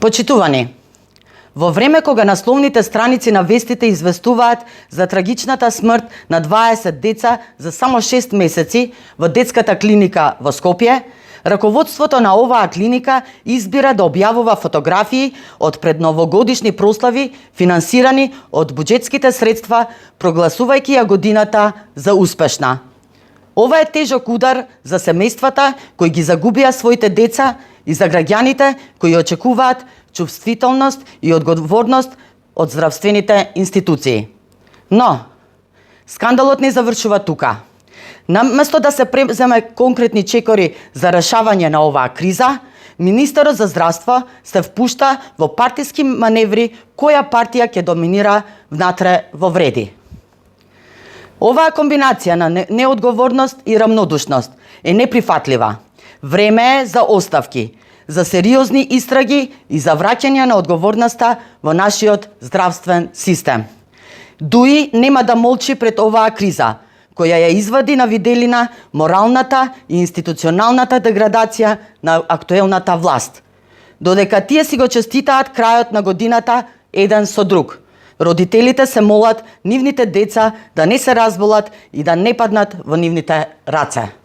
Почитувани, во време кога насловните страници на вестите известуваат за трагичната смрт на 20 деца за само 6 месеци во детската клиника во Скопје, раководството на оваа клиника избира да објавува фотографии од предновогодишни прослави финансирани од буџетските средства, прогласувајќи ја годината за успешна. Ова е тежок удар за семејствата кои ги загубија своите деца и за граѓаните кои очекуваат чувствителност и одговорност од здравствените институции. Но, скандалот не завршува тука. Наместо да се преземе конкретни чекори за решавање на оваа криза, Министерот за здравство се впушта во партиски маневри која партија ќе доминира внатре во вреди. Оваа комбинација на неодговорност и рамнодушност е неприфатлива. Време е за оставки, за сериозни истраги и за враќање на одговорноста во нашиот здравствен систем. ДУИ нема да молчи пред оваа криза, која ја извади на виделина моралната и институционалната деградација на актуелната власт. Додека тие си го честитаат крајот на годината еден со друг, родителите се молат нивните деца да не се разболат и да не паднат во нивните раце.